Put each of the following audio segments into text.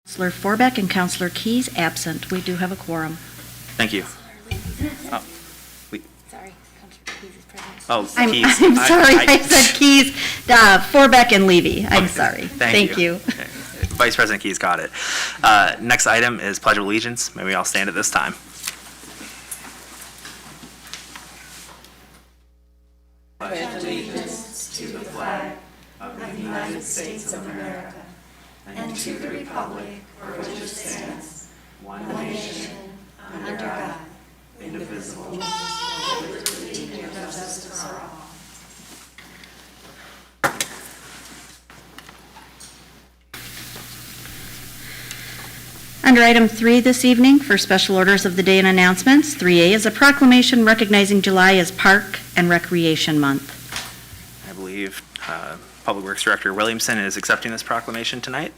Councilor Forbeck and Councilor Keys absent. We do have a quorum. Thank you. Oh, Sorry, Councilor Keys is present. oh I'm Keys. sorry, I said Keys, Forbeck and Levy. I'm Okay, sorry. Thank you. Okay. Vice President Keys got it. Next item is Pledge of Allegiance. May we all stand at this time. Pledge allegiance to the flag of the United States of America and to the republic for which it stands, one nation, under God, indivisible, with liberty and justice for all. Under item 3 this evening, for special orders of the day and announcements, 3A is a proclamation recognizing July as Park and Recreation Month. I believe Public Works Director Williamson is accepting this proclamation tonight.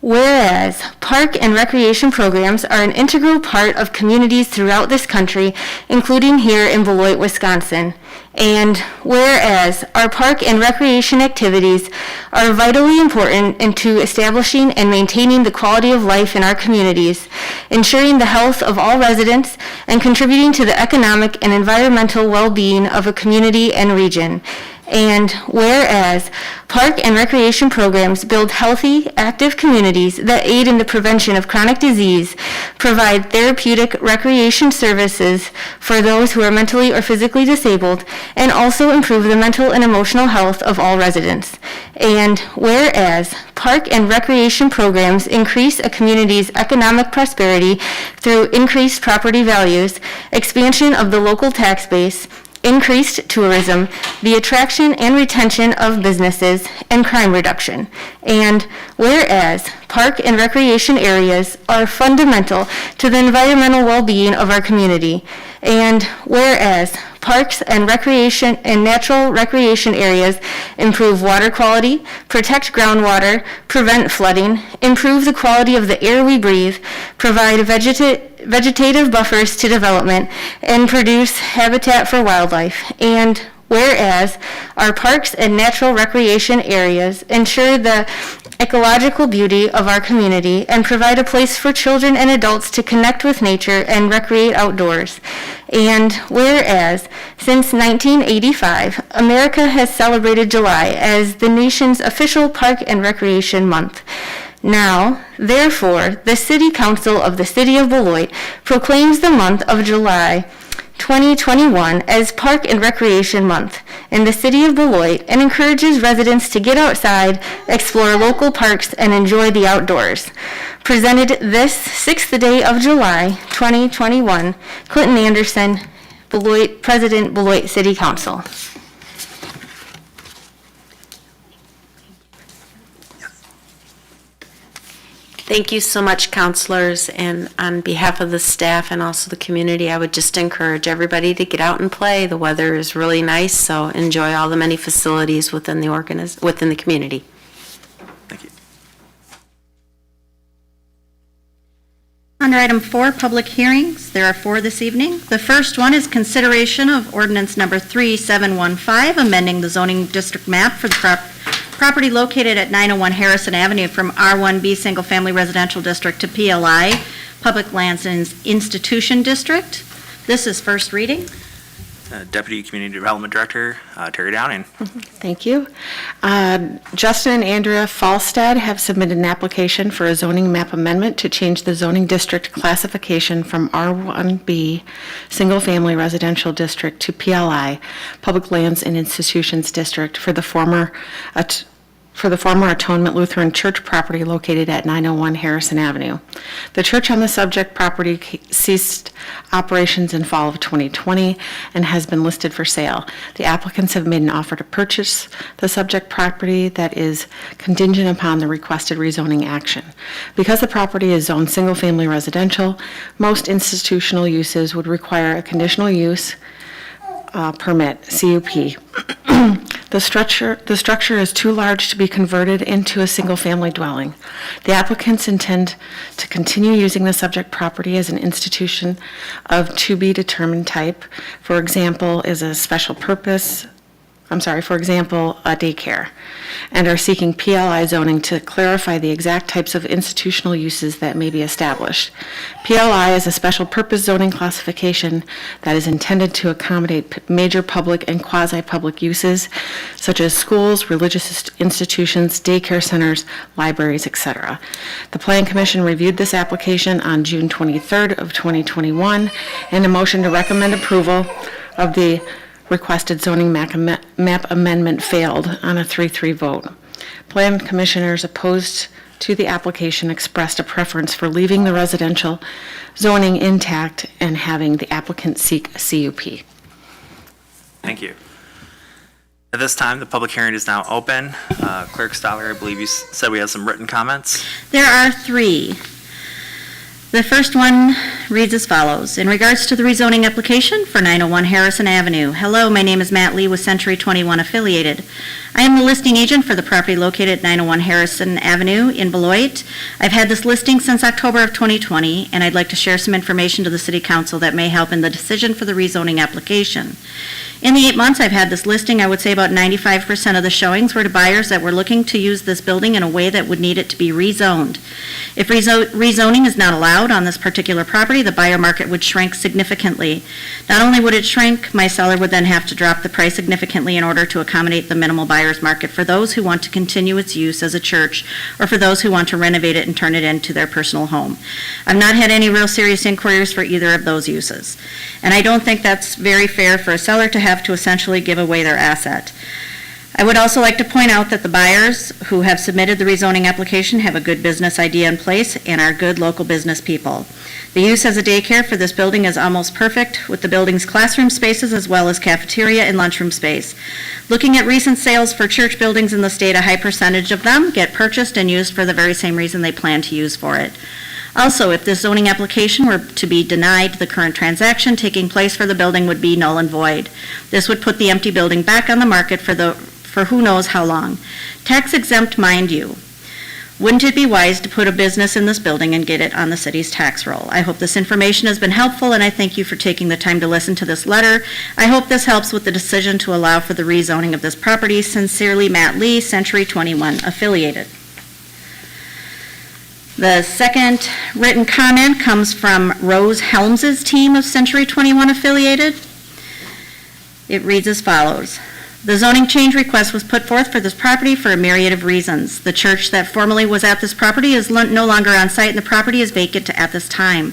Whereas park and recreation programs are an integral part of communities throughout this country, including here in Beloit, Wisconsin. And whereas our park and recreation activities are vitally important into establishing and maintaining the quality of life in our communities, ensuring the health of all residents, and contributing to the economic and environmental well-being of a community and region. And whereas park and recreation programs build healthy, active communities that aid in the prevention of chronic disease, provide therapeutic recreation services for those who are mentally or physically disabled, and also improve the mental and emotional health of all residents. And whereas park and recreation programs increase a community's economic prosperity through increased property values, expansion of the local tax base, increased tourism, the attraction and retention of businesses, and crime reduction. And whereas park and recreation areas are fundamental to the environmental well-being of our community, and whereas parks and recreation and natural recreation areas improve water quality, protect groundwater, prevent flooding, improve the quality of the air we breathe, provide vegetative buffers to development, and produce habitat for wildlife. And whereas our parks and natural recreation areas ensure the ecological beauty of our community and provide a place for children and adults to connect with nature and recreate outdoors. And whereas since 1985, America has celebrated July as the nation's official Park and Recreation Month. Now, therefore, the City Council of the City of Beloit proclaims the month of July 2021 as Park and Recreation Month in the City of Beloit and encourages residents to get outside, explore local parks, and enjoy the outdoors. Presented this 6th day of July 2021, Clinton Anderson, Beloit, President, Beloit City Council. Thank you so much, counselors, and on behalf of the staff and also the community, I would just encourage everybody to get out and play. The weather is really nice, so enjoy all the many facilities within the community. Thank you. Under item 4, public hearings, there are 4 this evening. The first one is consideration of ordinance number 3715, amending the zoning district map for the property located at 901 Harrison Avenue from R1B Single Family Residential District to PLI, Public Lands and Institution District. This is first reading. Deputy Community Development Director Terry Downing. Thank you. Justin and Andrea Falstad have submitted an application for a zoning map amendment to change the zoning district classification from R1B Single Family Residential District to PLI, Public Lands and Institutions District for the former Atonement Lutheran Church property located at 901 Harrison Avenue. The church on the subject property ceased operations in fall of 2020 and has been listed for sale. The applicants have made an offer to purchase the subject property that is contingent upon the requested rezoning action. Because the property is zoned single-family residential, most institutional uses would require a conditional use permit, CUP. The structure is too large to be converted into a single-family dwelling. The applicants intend to continue using the subject property as an institution of to-be-determined type, for example, a daycare, and are seeking PLI zoning to clarify the exact types of institutional uses that may be established. PLI is a special purpose zoning classification that is intended to accommodate major public and quasi-public uses such as schools, religious institutions, daycare centers, libraries, etc. The Plan Commission reviewed this application on June 23rd of 2021, and a motion to recommend approval of the requested zoning map amendment failed on a 3-3 vote. Plan commissioners opposed to the application expressed a preference for leaving the residential zoning intact and having the applicant seek a CUP. Thank you. At this time, the public hearing is now open. Clerk Stoller, I believe you said we have some written comments. There are 3. The first one reads as follows. In regards to the rezoning application for 901 Harrison Avenue. Hello, my name is Matt Lee with Century 21 Affiliated. I am the listing agent for the property located at 901 Harrison Avenue in Beloit. I've had this listing since October of 2020, and I'd like to share some information to the City Council that may help in the decision for the rezoning application. In the 8 months I've had this listing, I would say about 95% of the showings were to buyers that were looking to use this building in a way that would need it to be rezoned. If rezoning is not allowed on this particular property, the buyer market would shrink significantly. Not only would it shrink, my seller would then have to drop the price significantly in order to accommodate the minimal buyer's market for those who want to continue its use as a church or for those who want to renovate it and turn it into their personal home. I've not had any real serious inquiries for either of those uses. And I don't think that's very fair for a seller to have to essentially give away their asset. I would also like to point out that the buyers who have submitted the rezoning application have a good business idea in place and are good local business people. The use as a daycare for this building is almost perfect with the building's classroom spaces as well as cafeteria and lunchroom space. Looking at recent sales for church buildings in the state, a high percentage of them get purchased and used for the very same reason they plan to use for it. Also, if this zoning application were to be denied, the current transaction taking place for the building would be null and void. This would put the empty building back on the market for who knows how long. Tax exempt, mind you. Wouldn't it be wise to put a business in this building and get it on the city's tax roll? I hope this information has been helpful, and I thank you for taking the time to listen to this letter. I hope this helps with the decision to allow for the rezoning of this property. Sincerely, Matt Lee, Century 21 Affiliated. The second written comment comes from Rose Helms' team of Century 21 Affiliated. It reads as follows. The zoning change request was put forth for this property for a myriad of reasons. The church that formerly was at this property is no longer on site, and the property is vacant at this time.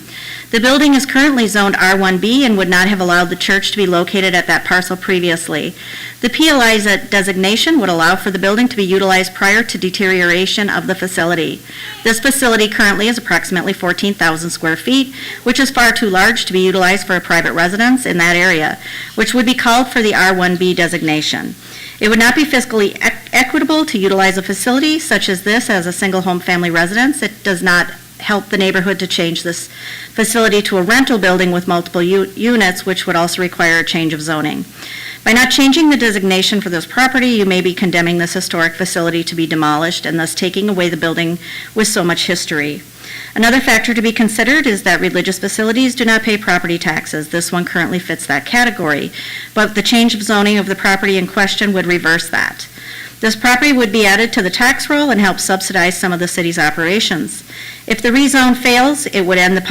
The building is currently zoned R1B and would not have allowed the church to be located at that parcel previously. The PLI's designation would allow for the building to be utilized prior to deterioration of the facility. This facility currently is approximately 14,000 square feet, which is far too large to be utilized for a private residence in that area, which would be called for the R1B designation. It would not be fiscally equitable to utilize a facility such as this as a single-home family residence. It does not help the neighborhood to change this facility to a rental building with multiple units, which would also require a change of zoning. By not changing the designation for this property, you may be condemning this historic facility to be demolished and thus taking away the building with so much history. Another factor to be considered is that religious facilities do not pay property taxes. This one currently fits that category, but the change of zoning of the property in question would reverse that. This property would be added to the tax roll and help subsidize some of the city's operations. If the rezone fails, it would end the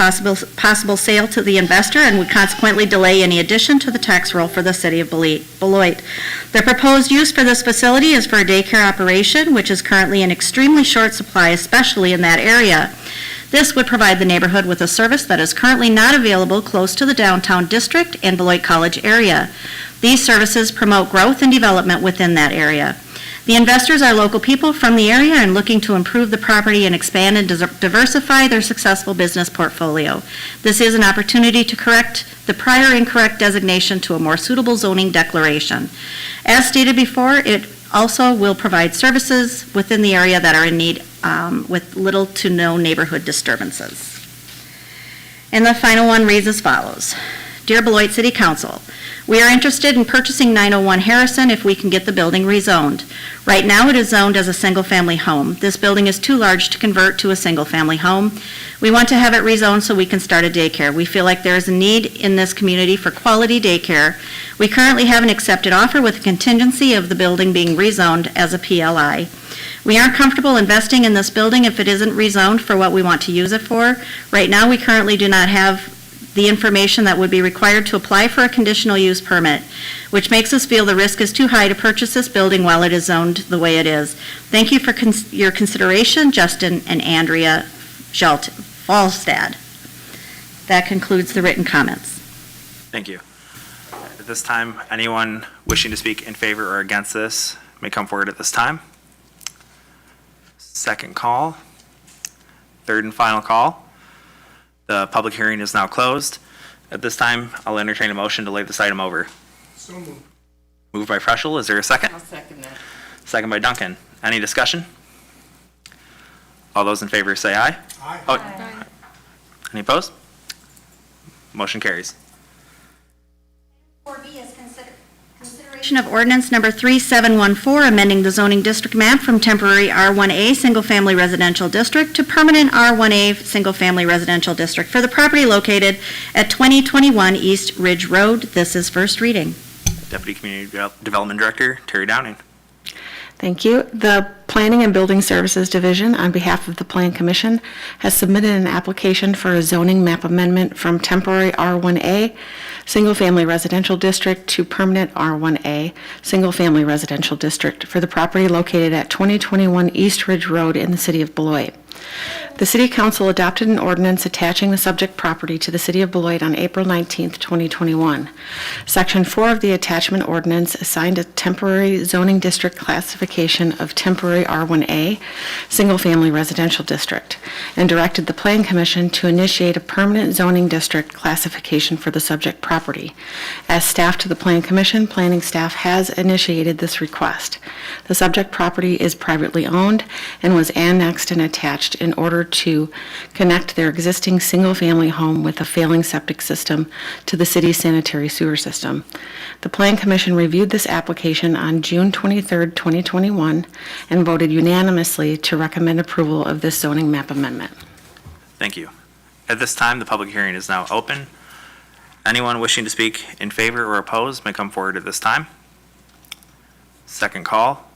possible sale to the investor and would consequently delay any addition to the tax roll for the city of Beloit. The proposed use for this facility is for a daycare operation, which is currently in extremely short supply, especially in that area. This would provide the neighborhood with a service that is currently not available close to the downtown district and Beloit College area. These services promote growth and development within that area. The investors are local people from the area and looking to improve the property and expand and diversify their successful business portfolio. This is an opportunity to correct the prior incorrect designation to a more suitable zoning declaration. As stated before, it also will provide services within the area that are in need with little to no neighborhood disturbances. And the final one reads as follows. Dear Beloit City Council, we are interested in purchasing 901 Harrison if we can get the building rezoned. Right now, it is zoned as a single-family home. This building is too large to convert to a single-family home. We want to have it rezoned so we can start a daycare. We feel like there is a need in this community for quality daycare. We currently have an accepted offer with a contingency of the building being rezoned as a PLI. We aren't comfortable investing in this building if it isn't rezoned for what we want to use it for. Right now, we currently do not have the information that would be required to apply for a conditional use permit, which makes us feel the risk is too high to purchase this building while it is zoned the way it is. Thank you for your consideration, Justin and Andrea Falstad. That concludes the written comments. Thank you. At this time, anyone wishing to speak in favor or against this may come forward at this time. Second call. Third and final call. The public hearing is now closed. At this time, I'll entertain a motion to lay this item over. So moved. Moved by Preschel. Is there a second? I'll second that. Second by Duncan. Any discussion? All those in favor say aye. Aye. Oh, any opposed? Motion carries. 4B is consideration of ordinance number 3714, amending the zoning district map from temporary R1A Single Family Residential District to permanent R1A Single Family Residential District for the property located at 2021 East Ridge Road. This is first reading. Deputy Community Development Director, Terry Downing. Thank you. The Planning and Building Services Division, on behalf of the Plan Commission, has submitted an application for a zoning map amendment from temporary R1A, single-family residential district, to permanent R1A, single-family residential district for the property located at 2021 East Ridge Road in the city of Beloit. The City Council adopted an ordinance attaching the subject property to the City of Beloit on April 19, 2021. Section 4 of the attachment ordinance assigned a temporary zoning district classification of temporary R1A, single-family residential district, and directed the Plan Commission to initiate a permanent zoning district classification for the subject property. As staff to the Plan Commission, planning staff has initiated this request. The subject property is privately owned and was annexed and attached in order to connect their existing single-family home with a failing septic system to the city's sanitary sewer system. The Plan Commission reviewed this application on June 23, 2021, and voted unanimously to recommend approval of this zoning map amendment. Thank you. At this time, the public hearing is now open. Anyone wishing to speak in favor or oppose may come forward at this time. Second call.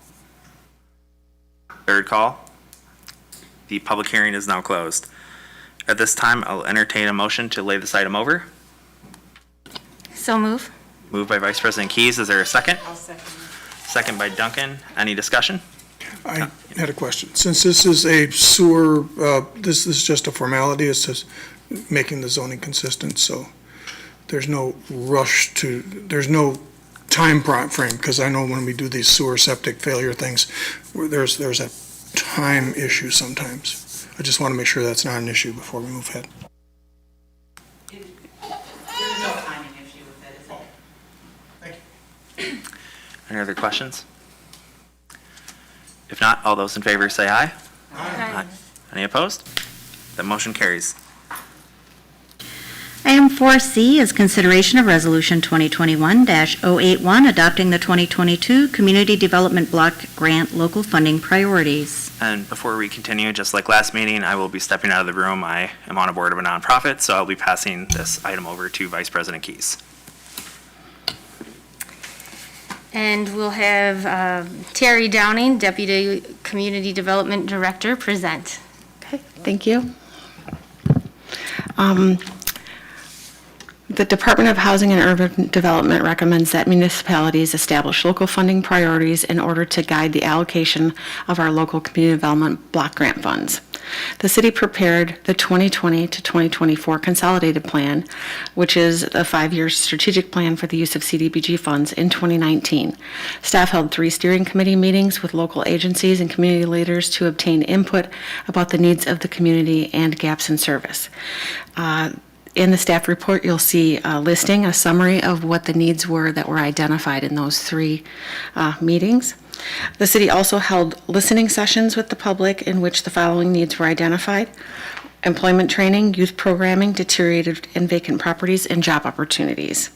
Third call. The public hearing is now closed. At this time, I'll entertain a motion to lay this item over. So move. Moved by Vice President Keys. Is there a second? I'll second. Second by Duncan. Any discussion? I had a question. Since this is a sewer, this is just a formality, it's just making the zoning consistent, so there's no rush to, there's no time frame, because I know when we do these sewer septic failure things, there's a time issue sometimes. I just want to make sure that's not an issue before we move ahead. There's no timing issue with it, is it? Thank you. Any other questions? If not, all those in favor say aye. Aye. Any opposed? The motion carries. Item 4C is consideration of Resolution 2021-081, adopting the 2022 Community Development Block Grant Local Funding Priorities. And before we continue, just like last meeting, I will be stepping out of the room. I am on a board of a nonprofit, so I'll be passing this item over to Vice President Keys. And we'll have Terry Downing, Deputy Community Development Director, present. Okay, thank you. The Department of Housing and Urban Development recommends that municipalities establish local funding priorities in order to guide the allocation of our local community development block grant funds. The city prepared the 2020 to 2024 Consolidated Plan, which is a 5-year strategic plan for the use of CDBG funds, in 2019. Staff held 3 steering committee meetings with local agencies and community leaders to obtain input about the needs of the community and gaps in service. In the staff report, you'll see a listing, a summary of what the needs were that were identified in those 3 meetings. The city also held listening sessions with the public in which the following needs were identified: employment training, youth programming, deteriorated and vacant properties, and job opportunities.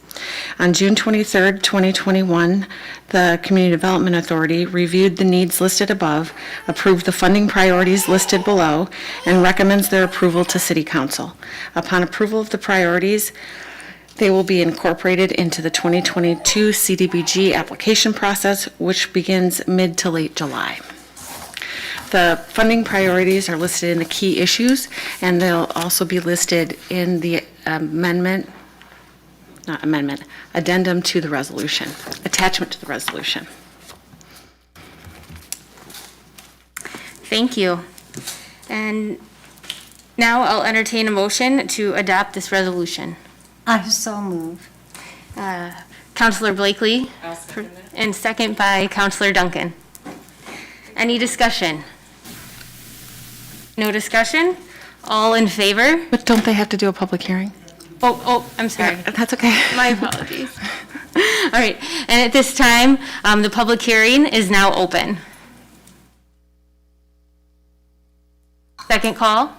On June 23rd, 2021, the Community Development Authority reviewed the needs listed above, approved the funding priorities listed below, and recommends their approval to City Council. Upon approval of the priorities, they will be incorporated into the 2022 CDBG application process, which begins mid to late July. The funding priorities are listed in the key issues, and they'll also be listed in the addendum to the resolution, attachment to the resolution. Thank you. And now I'll entertain a motion to adopt this resolution. I so move. Counselor Blakely, and second by Counselor Duncan. Any discussion? No discussion? All in favor? But don't they have to do a public hearing? Oh, I'm sorry. That's okay. My apologies. All right, and at this time, the public hearing is now open. Second call?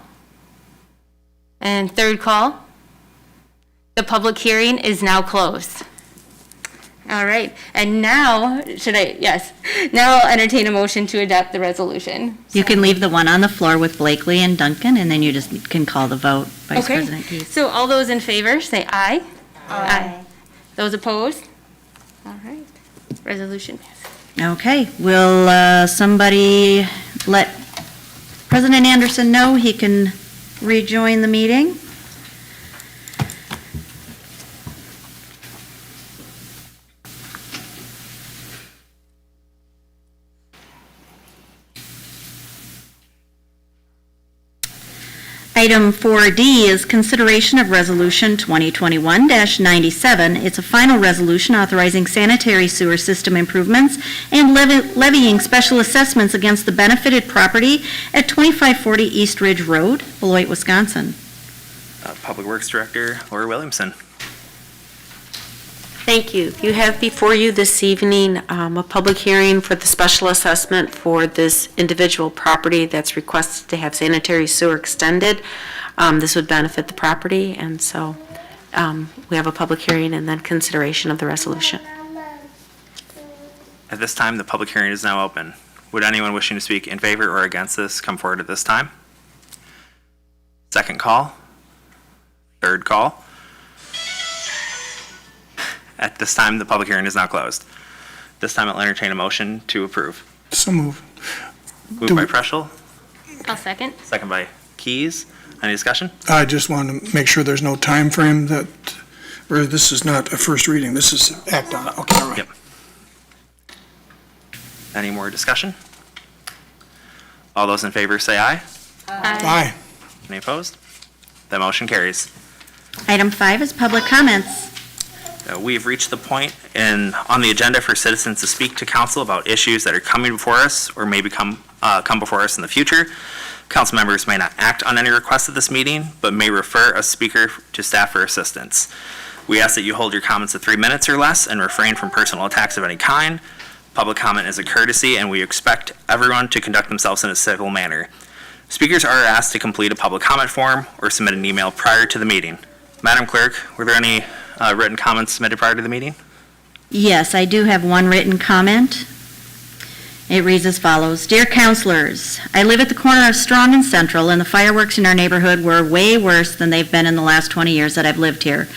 And third call? The public hearing is now closed. All right, and now, now I'll entertain a motion to adopt the resolution. You can leave the one on the floor with Blakely and Duncan, and then you just can call the vote, Vice Okay. President Keith. So all those in favor, say aye. Aye. Those opposed? All right, resolution passes. Okay, will somebody let President Anderson know he can rejoin the meeting? Item 4D is consideration of Resolution 2021-97. It's a final resolution authorizing sanitary sewer system improvements and levying special assessments against the benefited property at 2540 East Ridge Road, Beloit, Wisconsin. Public Works Director Laura Williamson. Thank you. You have before you this evening a public hearing for the special assessment for this individual property that's requested to have sanitary sewer extended. This would benefit the property, and so we have a public hearing and then consideration of the resolution. At this time, the public hearing is now open. Would anyone wishing to speak in favor or against this come forward at this time? Second call. Third call. At this time, the public hearing is now closed. This time, I'll entertain a motion to approve. So move. Moved by Preschel, I'll second. second by Keys. Any discussion? I just want to make sure there's no time frame that, or this is not a first reading, this is act on it. Okay, all right. Yep. Any more discussion? All those in favor say aye. Aye. Any opposed? That motion carries. Item 5 is public comments. We've reached the point on the agenda for citizens to speak to council about issues that are coming before us or may come before us in the future. Council members may not act on any requests at this meeting, but may refer a speaker to staff for assistance. We ask that you hold your comments to 3 minutes or less and refrain from personal attacks of any kind. Public comment is a courtesy, and we expect everyone to conduct themselves in a civil manner. Speakers are asked to complete a public comment form or submit an email prior to the meeting. Madam Clerk, were there any written comments submitted prior to the meeting? Yes, I do have one written comment. It reads as follows. Dear councilors, I live at the corner of Strong and Central, and the fireworks in our neighborhood were way worse than they've been in the last 20 years that I've lived here,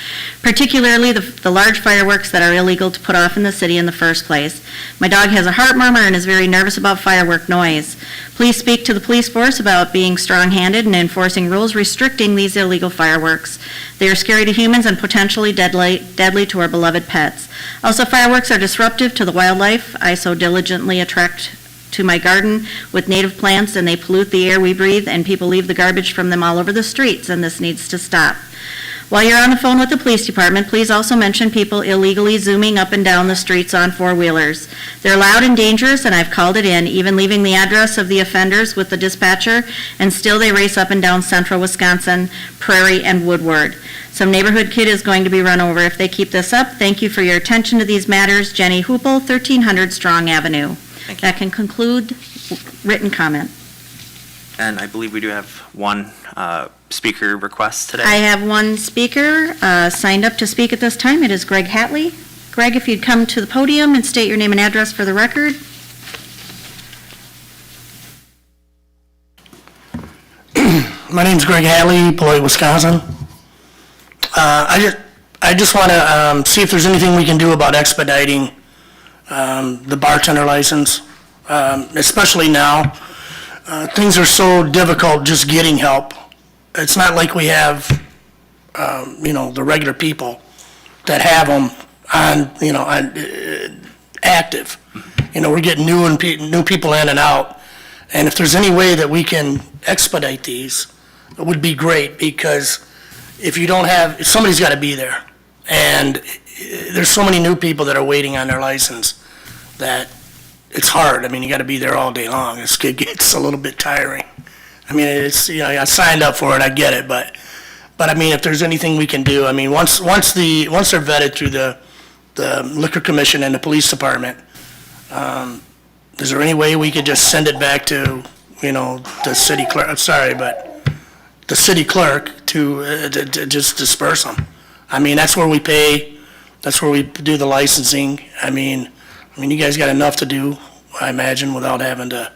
particularly the large fireworks that are illegal to put off in the city in the first place. My dog has a heart murmur and is very nervous about firework noise. Please speak to the police force about being strong-handed and enforcing rules restricting these illegal fireworks. They are scary to humans and potentially deadly to our beloved pets. Also, fireworks are disruptive to the wildlife I so diligently attract to my garden with native plants, and they pollute the air we breathe, and people leave the garbage from them all over the streets, and this needs to stop. While you're on the phone with the police department, please also mention people illegally zooming up and down the streets on four-wheelers. They're loud and dangerous, and I've called it in, even leaving the address of the offenders with the dispatcher, and still they race up and down Central Wisconsin, Prairie, and Woodward. Some neighborhood kid is going to be run over if they keep this up. Thank you for your attention to these matters. Jenny Hoople, 1300 Strong Avenue. That can conclude written comment. And I believe we do have one speaker request today. I have one speaker signed up to speak at this time. It is Greg Hatley. Greg, if you'd come to the podium and state your name and address for the record. My name's Greg Hatley, Beloit, Wisconsin. I just want to see if there's anything we can do about expediting the bartender license, especially now. Things are so difficult just getting help. It's not like we have, the regular people that have them on, active. We're getting new people in and out. And if there's any way that we can expedite these, it would be great, because if somebody's got to be there. And there's so many new people that are waiting on their license that it's hard. I mean, you got to be there all day long. It gets a little bit tiring. I mean, I signed up for it, I get it, but I mean, if there's anything we can do, I mean, once they're vetted through the Liquor Commission and the Police Department, is there any way we could just send it back to, the city clerk, I'm sorry, but the city clerk to just disperse them? I mean, that's where we pay, that's where we do the licensing. I mean, you guys got enough to do, I imagine, without having to,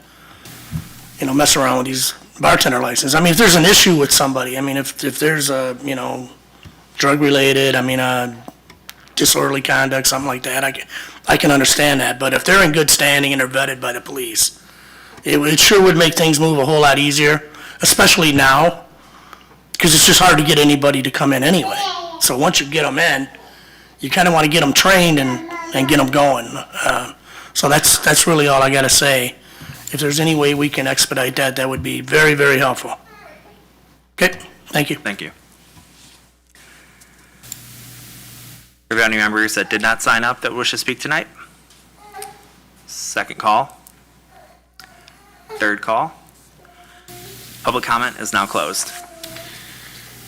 mess around with these bartender licenses. I mean, if there's an issue with somebody, I mean, if there's a, drug-related, I mean, disorderly conduct, something like that, I can understand that. But if they're in good standing and they're vetted by the police, it sure would make things move a whole lot easier, especially now, because it's just hard to get anybody to come in anyway. So once you get them in, you kind of want to get them trained and get them going. So that's really all I got to say. If there's any way we can expedite that, that would be very, very helpful. Okay, thank you. Thank you. Are there any members that did not sign up that wish to speak tonight? Second call. Third call. Public comment is now closed.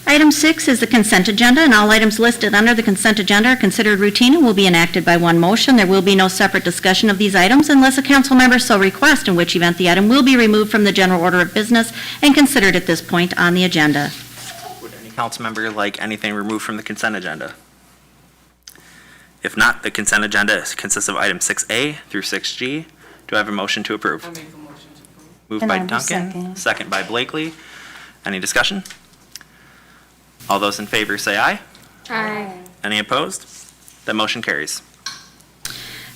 Item 6 is the consent agenda, and all items listed under the consent agenda are considered routine and will be enacted by one motion. There will be no separate discussion of these items unless a council member so requests, in which event the item will be removed from the general order of business and considered at this point on the agenda. Would any council member like anything removed from the consent agenda? If not, the consent agenda consists of items 6A through 6G. Do I have a motion to approve? I make a motion to approve. Moved And by I will Duncan, second. second by Blakely. Any discussion? All those in favor say aye. Aye. Any opposed? That motion carries.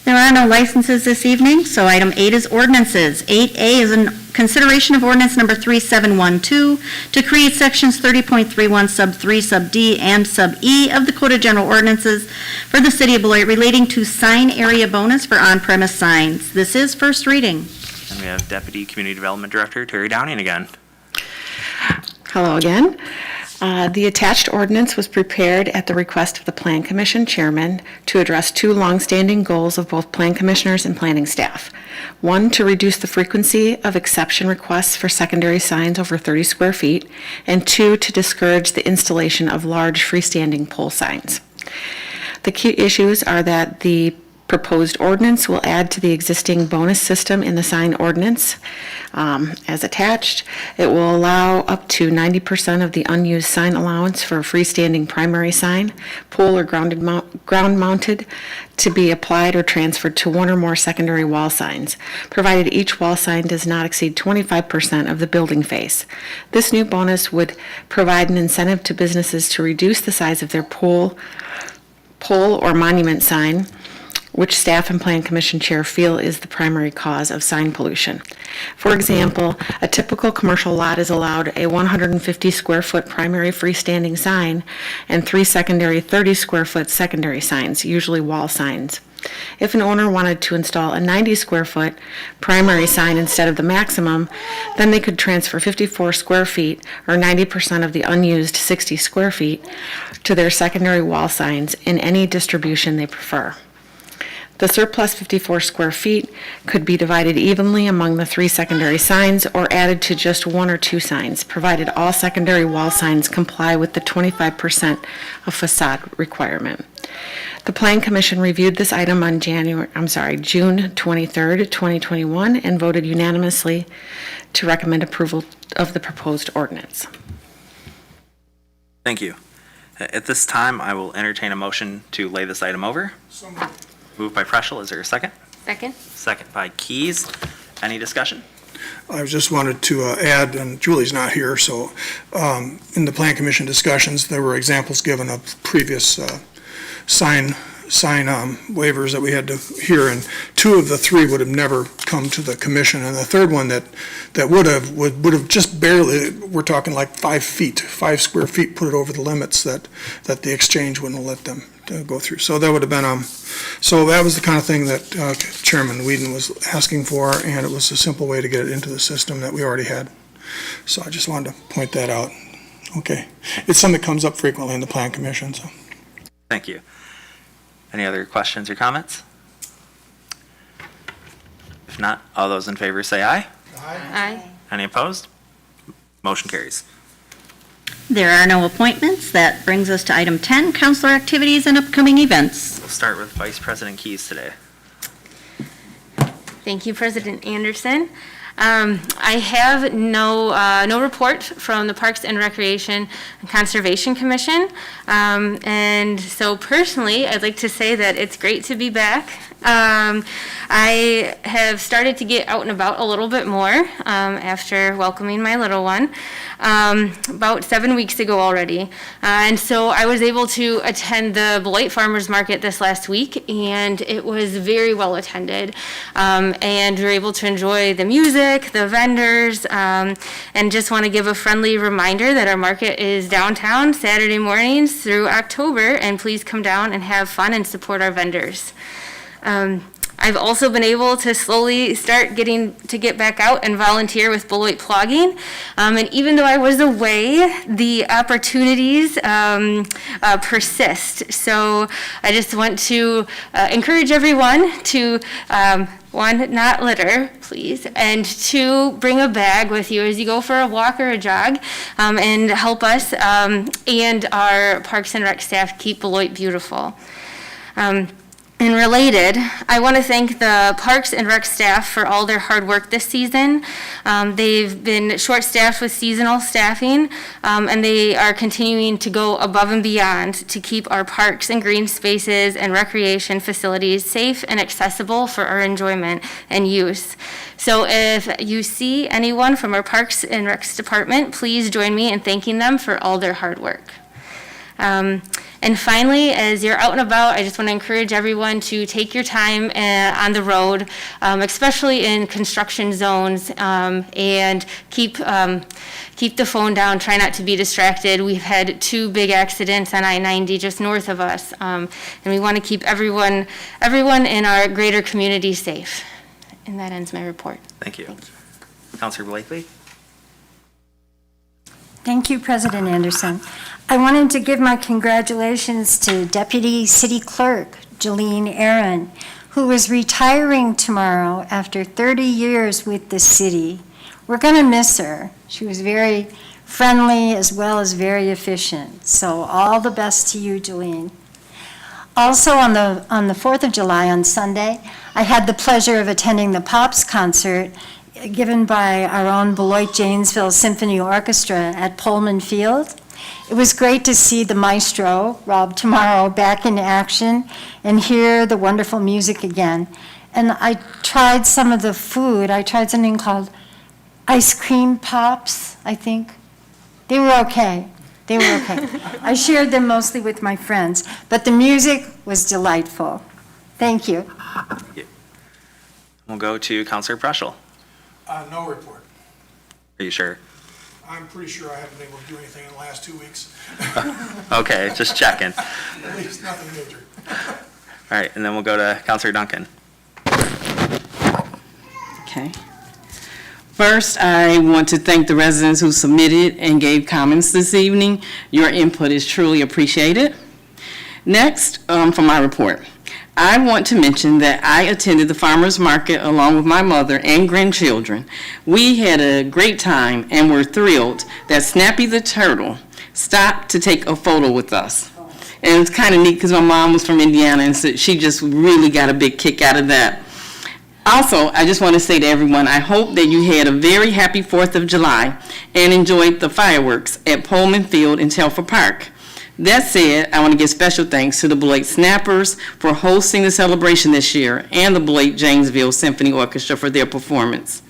There are no licenses this evening, so item 8 is ordinances. 8A is in consideration of ordinance number 3712 to create sections 30.31 sub 3 sub D and sub E of the Code of General Ordinances for the city of Beloit relating to sign area bonus for on-premise signs. This is first reading. And we have Deputy Community Development Director Terry Downing again. Hello again. The attached ordinance was prepared at the request of the Plan Commission Chairman to address two longstanding goals of both Plan Commissioners and planning staff. One, to reduce the frequency of exception requests for secondary signs over 30 square feet, and two, to discourage the installation of large freestanding pole signs. The key issues are that the proposed ordinance will add to the existing bonus system in the sign ordinance as attached. It will allow up to 90% of the unused sign allowance for a freestanding primary sign, pole or ground mounted, to be applied or transferred to one or more secondary wall signs, provided each wall sign does not exceed 25% of the building face. This new bonus would provide an incentive to businesses to reduce the size of their pole or monument sign, which staff and Plan Commission Chair feel is the primary cause of sign pollution. For example, a typical commercial lot is allowed a 150 square foot primary freestanding sign and 3 secondary 30 square foot secondary signs, usually wall signs. If an owner wanted to install a 90 square foot primary sign instead of the maximum, then they could transfer 54 square feet or 90% of the unused 60 square feet to their secondary wall signs in any distribution they prefer. The surplus 54 square feet could be divided evenly among the 3 secondary signs or added to just 1 or 2 signs, provided all secondary wall signs comply with the 25% of facade requirement. The Plan Commission reviewed this item on June 23rd, 2021, and voted unanimously to recommend approval of the proposed ordinance. Thank you. At this time, I will entertain a motion to lay this item over. So moved. Moved by Preschel. Is there a second? Second? Second by Keys. Any discussion? I just wanted to add, and Julie's not here, so in the Plan Commission discussions, there were examples given of previous sign waivers that we had to hear, and 2 of the 3 would have never come to the commission, and the third one that would have just barely, we're talking like 5 square feet, put it over the limits that the exchange wouldn't let them go through. So that would have been, so that was the kind of thing that Chairman Whedon was asking for, and it was a simple way to get it into the system that we already had. So I just wanted to point that out. Okay. It's something that comes up frequently in the Plan Commission, so. Thank you. Any other questions or comments? If not, all those in favor say aye. Aye. Any opposed? Motion carries. There are no appointments. That brings us to item 10, counselor activities and upcoming events. We'll start with Vice President Keys today. Thank you, President Anderson. I have no report from the Parks and Recreation and Conservation Commission. And so personally, I'd like to say that it's great to be back. I have started to get out and about a little bit more after welcoming my little one about 7 weeks ago already. And so I was able to attend the Beloit Farmers Market this last week, and it was very well attended. And we were able to enjoy the music, the vendors, and just want to give a friendly reminder that our market is downtown Saturday mornings through October, and please come down and have fun and support our vendors. I've also been able to slowly start get back out and volunteer with Beloit Plogging. And even though I was away, the opportunities persist. So I just want to encourage everyone to, 1, not litter, please, and 2, bring a bag with you as you go for a walk or a jog, and help us and our Parks and Rec staff keep Beloit beautiful. And related, I want to thank the Parks and Rec staff for all their hard work this season. They've been short-staffed with seasonal staffing, and they are continuing to go above and beyond to keep our parks and green spaces and recreation facilities safe and accessible for our enjoyment and use. So if you see anyone from our Parks and Recs department, please join me in thanking them for all their hard work. And finally, as you're out and about, I just want to encourage everyone to take your time on the road, especially in construction zones, and keep the phone down. Try not to be distracted. We've had 2 big accidents on I-90 just north of us, and we want to keep everyone in our greater community safe. And that ends my report. Thank you. Councilor Blakely? Thank you, President Anderson. I wanted to give my congratulations to Deputy City Clerk Jolene Aaron, who is retiring tomorrow after 30 years with the city. We're going to miss her. She was very friendly as well as very efficient. So all the best to you, Jolene. Also on the 4th of July on Sunday, I had the pleasure of attending the Pops concert given by our own Beloit Janesville Symphony Orchestra at Pullman Field. It was great to see the maestro, Rob Tomorrow, back in action and hear the wonderful music again. And I tried some of the food. I tried something called ice cream pops, I think. They were okay. I shared them mostly with my friends, but the music was delightful. Thank you. We'll go to Councilor Preschel. No report. Are you sure? I'm pretty sure I haven't been able to do anything in the last 2 weeks. Okay, just checking. At least nothing major. All right, and then we'll go to Councilor Duncan. Okay. First, I want to thank the residents who submitted and gave comments this evening. Your input is truly appreciated. Next, for my report. I want to mention that I attended the farmer's market along with my mother and grandchildren. We had a great time and were thrilled that Snappy the turtle stopped to take a photo with us. And it's kind of neat because my mom was from Indiana, and so she just really got a big kick out of that. Also, I just want to say to everyone, I hope that you had a very happy 4th of July and enjoyed the fireworks at Pullman Field in Telfair Park. That said, I want to give special thanks to the Beloit Snappers for hosting the celebration this year and the Beloit Janesville Symphony Orchestra for their performance.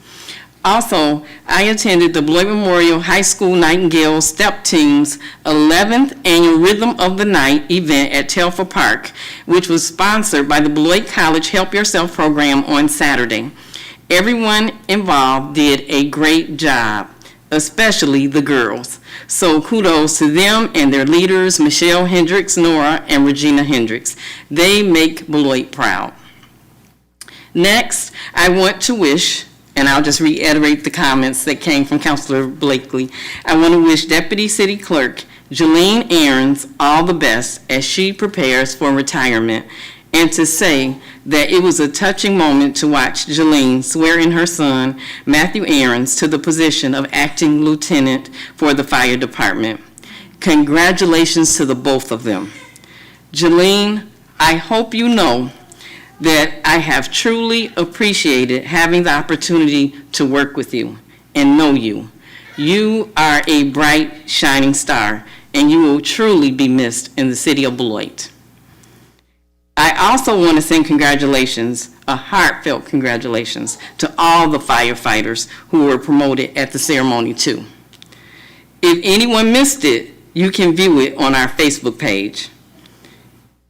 Also, I attended the Beloit Memorial High School Nightingale Step Team's 11th Annual Rhythm of the Night event at Telfair Park, which was sponsored by the Beloit College Help Yourself program on Saturday. Everyone involved did a great job, especially the girls. So kudos to them and their leaders, Michelle Hendricks, Nora, and Regina Hendricks. They make Beloit proud. Next, I want to wish, and I'll just reiterate the comments that came from Councilor Blakely. I want to wish Deputy City Clerk Jolene Aarons all the best as she prepares for retirement, and to say that it was a touching moment to watch Jolene swear in her son, Matthew Aarons, to the position of acting lieutenant for the fire department. Congratulations to the both of them. Jolene, I hope you know that I have truly appreciated having the opportunity to work with you and know you. You are a bright, shining star, and you will truly be missed in the city of Beloit. I also want to send congratulations, a heartfelt congratulations, to all the firefighters who were promoted at the ceremony too. If anyone missed it, you can view it on our Facebook page.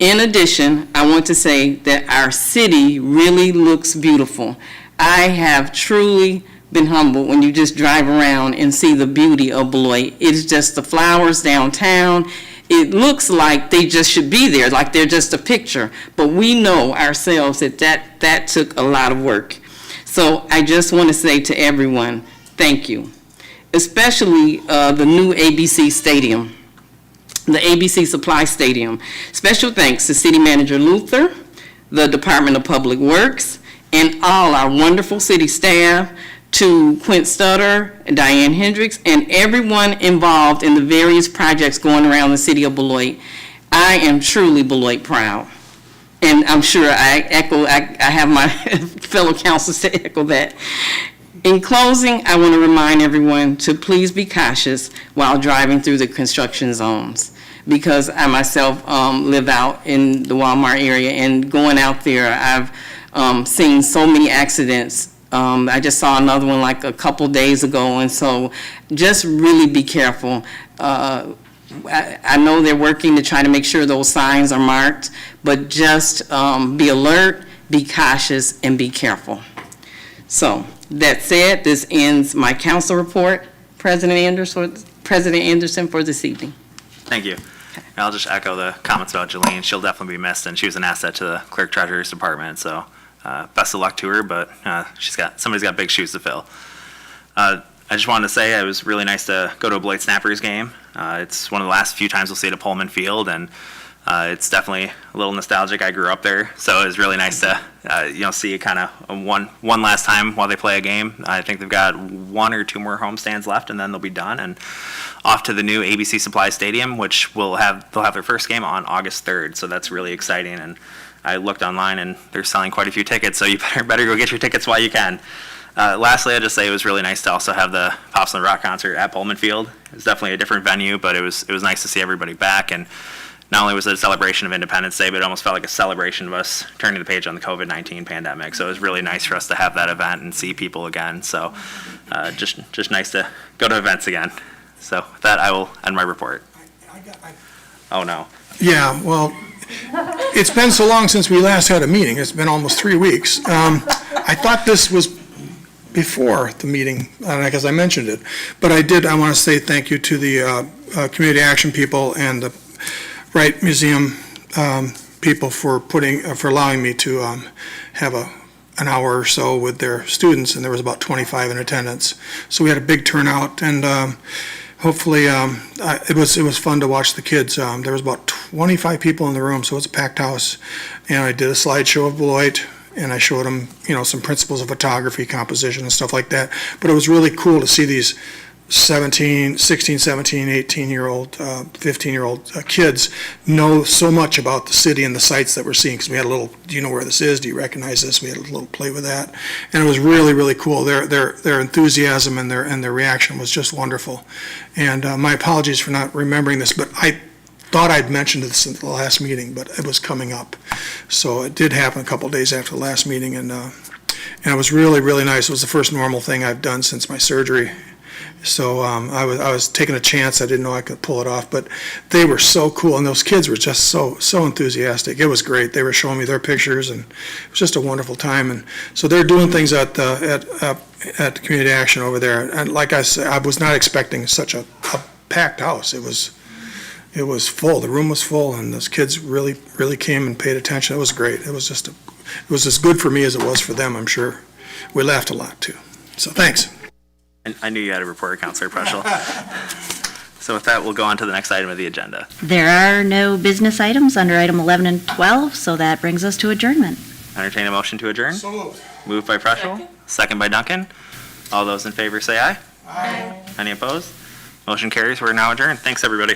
In addition, I want to say that our city really looks beautiful. I have truly been humbled when you just drive around and see the beauty of Beloit. It's just the flowers downtown. It looks like they just should be there, like they're just a picture. But we know ourselves that took a lot of work. So I just want to say to everyone, thank you. Especially the new ABC Stadium. The ABC Supply Stadium. Special thanks to City Manager Luther, the Department of Public Works, and all our wonderful city staff, to Quint Stutter, Diane Hendricks, and everyone involved in the various projects going around the city of Beloit. I am truly Beloit proud. And I'm sure I have my fellow councilors to echo that. In closing, I want to remind everyone to please be cautious while driving through the construction zones, because I myself live out in the Walmart area, and going out there, I've seen so many accidents. I just saw another one like a couple days ago, and so just really be careful. I know they're working to try to make sure those signs are marked, but just be alert, be cautious, and be careful. So, that said, this ends my council report. President Anderson for this evening. Thank you. And I'll just echo the comments about Jolene. She'll definitely be missed, and she was an asset to the clerk treasurer's department. So best of luck to her, but somebody's got big shoes to fill. I just wanted to say it was really nice to go to a Beloit Snappers game. It's one of the last few times we'll see it at Pullman Field, and it's definitely a little nostalgic. I grew up there, so it was really nice to see it kind of one last time while they play a game. I think they've got 1 or 2 more homestands left, and then they'll be done, and off to the new ABC Supply Stadium, which they'll have their first game on August 3rd. So that's really exciting. And I looked online, and they're selling quite a few tickets, so you better go get your tickets while you can. Lastly, I'd just say it was really nice to also have the Pops and the Rock concert at Pullman Field. It was definitely a different venue, but it was nice to see everybody back. And not only was it a celebration of Independence Day, but it almost felt like a celebration of us turning the page on the COVID-19 pandemic. So it was really nice for us to have that event and see people again. So just nice to go to events again. So with that, I will end my report. Oh, no. Yeah, well, it's been so long since we last had a meeting. It's been almost 3 weeks. I thought this was before the meeting, because I mentioned it. But I want to say thank you to the community action people and the Wright Museum people for allowing me to have an hour or so with their students, and there was about 25 in attendance. So we had a big turnout, and hopefully, it was fun to watch the kids. There was about 25 people in the room, so it was a packed house. And I did a slideshow of Beloit, and I showed them, some principles of photography, composition, and stuff like that. But it was really cool to see these 16, 17, 18-year-old, 15-year-old kids know so much about the city and the sites that we're seeing, because we had a little, do you know where this is? Do you recognize this? We had a little play with that. And it was really, really cool. Their enthusiasm and their reaction was just wonderful. And my apologies for not remembering this, but I thought I'd mentioned this in the last meeting, but it was coming up. So it did happen a couple of days after the last meeting, and it was really, really nice. It was the first normal thing I've done since my surgery. So I was taking a chance. I didn't know I could pull it off, but they were so cool, and those kids were just so enthusiastic. It was great. They were showing me their pictures, and it was just a wonderful time. And so they're doing things at Community Action over there. And like I said, I was not expecting such a packed house. It was full. The room was full, and those kids really, really came and paid attention. It was great. It was as good for me as it was for them, I'm sure. We laughed a lot too. So thanks. And I knew you had a report, Councilor Preschel. So with that, we'll go on to the next item of the agenda. There are no business items under item 11 and 12, so that brings us to adjournment. Entertain a motion to adjourn. So moved. Moved by Preschel, second by Duncan. All those in favor say aye. Aye. Any opposed? Motion carries. We're now adjourned. Thanks, everybody.